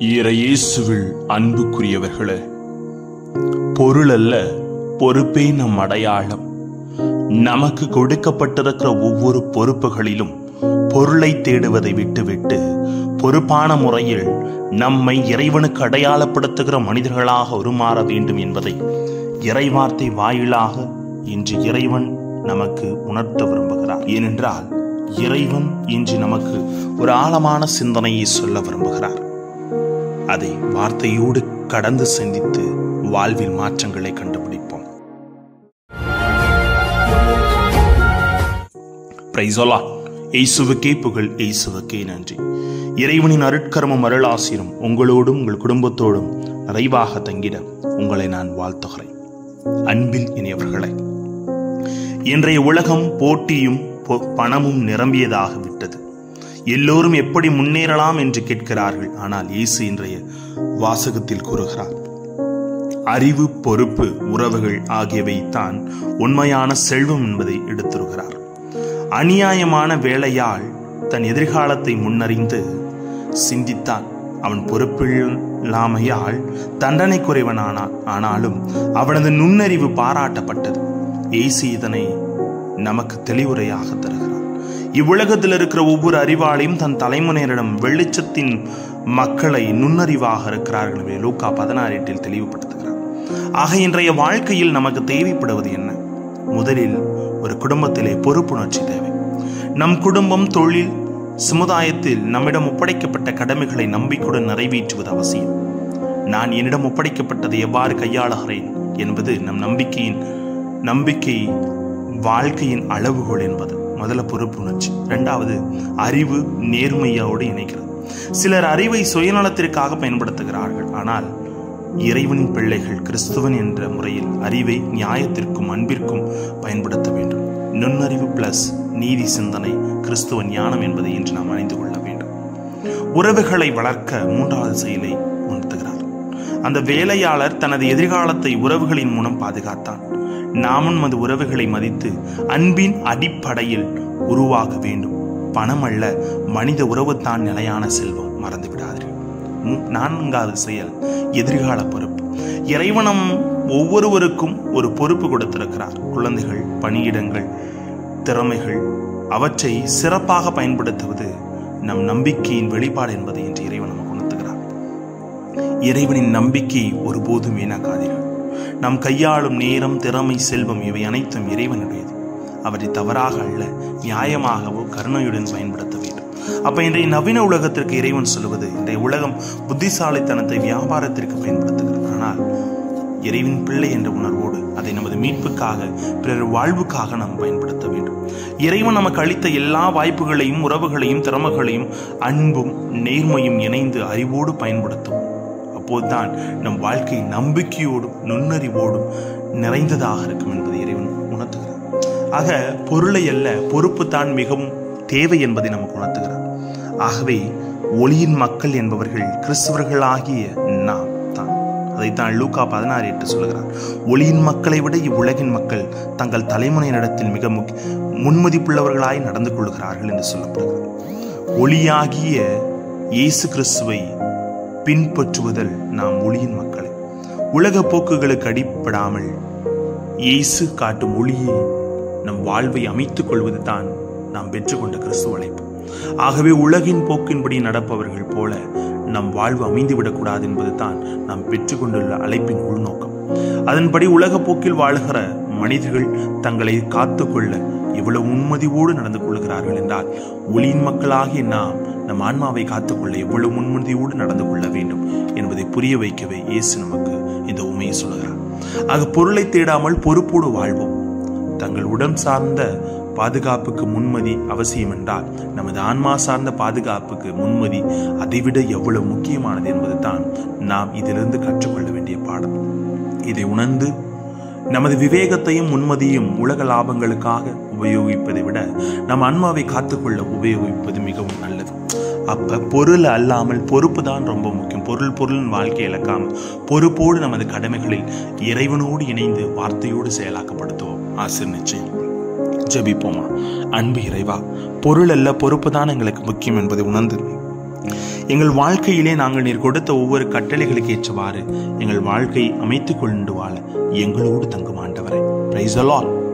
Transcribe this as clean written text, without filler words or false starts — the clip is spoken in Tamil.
இயேசுவில் அன்புக்குரியவர்களே, பொருள் அல்ல பொறுப்பே நம் அடையாளம். நமக்கு கொடுக்கப்பட்டிருக்கிற ஒவ்வொரு பொறுப்புகளிலும் பொருளை தேடுவதை விட்டுவிட்டு பொறுப்பான முறையில் நம்மை இறைவனுக்கு அடையாளப்படுத்துகிற மனிதர்களாக உருமாற வேண்டும் என்பதை இறைவார்த்தை வாயிலாக இன்று இறைவன் நமக்கு உணர்த்த விரும்புகிறார். ஏனென்றால் இறைவன் இன்று நமக்கு ஒரு ஆழமான சிந்தனையை சொல்ல விரும்புகிறார். அதை வார்த்தையோடு கடந்து சிந்தித்து வாழ்வில் மாற்றங்களை கண்டுபிடிப்போம். Praise the Lord. இயேசுவுக்கே புகழ், இயேசுவுக்கே நன்றி. இறைவனின் அருட்கரமும் அருளாசிரும் உங்களோடும் உங்கள் குடும்பத்தோடும் நிறைவாக தங்கிட உங்களை நான் வாழ்த்துகிறேன். அன்பில் இனியவர்களே, இன்றைய உலகம் போட்டியும் பணமும் நிரம்பியதாக விட்டது. எல்லோரும் எப்படி முன்னேறலாம் என்று கேட்கிறார்கள். ஆனால் இயேசு இன்றைய வாசகத்தில் கூறுகிறார், அறிவு, பொறுப்பு, உறவுகள் ஆகியவை தான் உண்மையான செல்வம் என்பதை எடுத்துருகிறார். அநியாயமான வேலையால் தன் எதிர்காலத்தை முன்னறிந்து சிந்தித்தான். அவன் பொறுப்பில்லாமையால் தண்டனை குறைவனானான். ஆனாலும் அவனது நுண்ணறிவு பாராட்டப்பட்டது. இயேசு இதனை நமக்கு தெளிவுரையாக தருகிறார். இவ்வுலகத்தில் இருக்கிற ஒவ்வொரு அறிவாளையும் தன் தலைமுறையிடம் வெளிச்சத்தின் மக்களை நுண்ணறிவாக இருக்கிறார்கள் என்று லூக்கா 16:8 தெளிவுபடுத்துகிறார். ஆக இன்றைய வாழ்க்கையில் நமக்கு தேவைப்படுவது என்ன? முதலில் ஒரு குடும்பத்திலே பொறுப்புணர்ச்சி தேவை. நம் குடும்பம், தொழில், சமுதாயத்தில் நம்மிடம் ஒப்படைக்கப்பட்ட கடமைகளை நம்பிக்கையுடன் நிறைவேற்றுவது அவசியம். நான் என்னிடம் ஒப்படைக்கப்பட்டதை எவ்வாறு கையாளுகிறேன் என்பது நம் நம்பிக்கை வாழ்க்கையின் அளவுகோல் என்பது முதல்ல பொறுப்புணர்ச்சி. இரண்டாவது, அறிவு நேர்மையோடு இணைக்கிறது. சிலர் அறிவை சுயநலத்திற்காக பயன்படுத்துகிறார்கள். ஆனால் இறைவனின் பிள்ளைகள் கிறிஸ்துவன் என்ற முறையில் அறிவை நியாயத்திற்கும் அன்பிற்கும் பயன்படுத்த வேண்டும். நுண்ணறிவு பிளஸ் நீதி சிந்தனை கிறிஸ்துவ ஞானம் என்பதை இன்று நாம் அறிந்து கொள்ள வேண்டும். உறவுகளை வளர்க்க மூன்றாவது செயலை உணர்த்துகிறார். அந்த வேலையாளர் தனது எதிர்காலத்தை உறவுகளின் மூலம் பாதுகாத்தான். நாமும் அந்த உறவுகளை மதித்து அன்பின் அடிப்படையில் உருவாக வேண்டும். பணம் அல்ல, மனித உறவு தான் நிலையான செல்வம். மறந்து விடாதீர்கள். நான்காவது செயல் எதிர்கால பொறுப்பு. இறைவனம் ஒவ்வொருவருக்கும் ஒரு பொறுப்பு கொடுத்திருக்கிறார். குழந்தைகள், பணியிடங்கள், திறமைகள், அவற்றை சிறப்பாக பயன்படுத்துவது நம் நம்பிக்கையின் வெளிப்பாடு என்பதை இன்று இறைவன் நமக்கு உணர்த்துகிறார். இறைவனின் நம்பிக்கையை ஒருபோதும் வீணாக்காதீர்கள். நாம் கையாளும் நேரம், திறமை, செல்வம் இவை அனைத்தும் இறைவனுடையது. அவற்றை தவறாக அல்ல, நியாயமாகவோ கருணையுடன் பயன்படுத்த வேண்டும். அப்ப இன்றைய நவீன உலகத்திற்கு இறைவன் சொல்லுவது, இன்றைய உலகம் புத்திசாலித்தனத்தை வியாபாரத்திற்கு பயன்படுத்துகிறது. ஆனால் இறைவன் பிள்ளை என்ற உணர்வோடு அதை நமது மீட்புக்காக, பிறர் வாழ்வுக்காக நாம் பயன்படுத்த வேண்டும். இறைவன் நமக்கு அளித்த எல்லா வாய்ப்புகளையும், உறவுகளையும், திறமைகளையும் அன்பும் நேர்மையும் இணைந்து அறிவோடு பயன்படுத்தும். அப்போதுதான் நம் வாழ்க்கை நம்பிக்கையோடும் நுண்ணறிவோடும் நிறைந்ததாக இருக்கும் என்பதை இறைவன் உணர்த்துகிறார். ஆக பொருளை அல்ல, பொறுப்பு தான் மிகவும் தேவை என்பதை நமக்கு உணர்த்துகிறார். ஆகவே ஒளியின் மக்கள் என்பவர்கள் கிறிஸ்தவர்களாகிய நாம் தான். அதைத்தான் லூக்கா 16:8 சொல்கிறார். ஒளியின் மக்களை விட இவ்வுலகின் மக்கள் தங்கள் தலைமுறையினிடத்தில் மிக முன்மதிப்புள்ளவர்களாய் நடந்து கொள்கிறார்கள் என்று சொல்லப்படுகிறார். ஒளியாகிய இயேசு கிறிஸ்துவை பின்பற்றுவதில் நாம் ஒளியின் மக்களை, உலக போக்குகளுக்கு அடிப்படாமல் இயேசு காட்டும் ஒளியை நம் வாழ்வை அமைத்துக் கொள்வது தான் நாம் பெற்றுக்கொண்ட கிறிஸ்துவ அழைப்பு. ஆகவே உலகின் போக்கின்படி நடப்பவர்கள் போல நம் வாழ்வு அமைந்துவிடக்கூடாது என்பது தான் நாம் பெற்றுக்கொண்டுள்ள அழைப்பின் உள்நோக்கம். அதன்படி உலக போக்கில் வாழ்கிற மனிதர்கள் தங்களை காத்துக்கொள்ள எவ்வளவு முன்மதிவோடு நடந்து கொள்கிறார்கள் என்றால், ஒளியின் மக்களாகிய நாம் நம் ஆன்மாவை காத்துக்கொள்ள எவ்வளவு முன்மதியோடு நடந்து கொள்ள வேண்டும் என்பதை புரிய வைக்கவே இயேசு நமக்கு இந்த உண்மையை சொல்கிறார். ஆக பொருளை தேடாமல் பொறுப்போடு வாழ்வோம். தங்கள் உடல் சார்ந்த பாதுகாப்புக்கு முன்மதி அவசியம் என்றால், நமது ஆன்மா சார்ந்த பாதுகாப்புக்கு முன்மதி அதைவிட எவ்வளவு முக்கியமானது என்பது தான் நாம் இதிலிருந்து கற்றுக்கொள்ள வேண்டிய பாடம். இதை உணர்ந்து நமது விவேகத்தையும் முன்மதியும் உலக லாபங்களுக்காக உபயோகிப்பதை விட நம் ஆன்மாவை காத்துக்கொள்ள உபயோகிப்பது மிகவும் நல்லது. அப்ப பொருள் அல்லாமல் பொறுப்பு தான் ரொம்ப முக்கியம். பொருளின் வாழ்க்கை இழக்காமல் பொறுப்போடு நமது கடமைகளில் இறைவனோடு இணைந்து வார்த்தையோடு செயலாக்கப்படுத்துவோம். ஆசிர் நிச்சயம். ஜெபிப்போமா. அன்பு இறைவா, பொருள் அல்ல பொறுப்பு தான் எங்களுக்கு முக்கியம் என்பதை உணர்ந்து எங்கள் வாழ்க்கையிலே நாங்கள் நீர் கொடுத்த ஒவ்வொரு கட்டளைகளுக்கு ஏற்றவாறு எங்கள் வாழ்க்கை அமைத்துக் கொண்டு வாழ எங்களோடு தங்கும் ஆண்டவரே. Praise the Lord.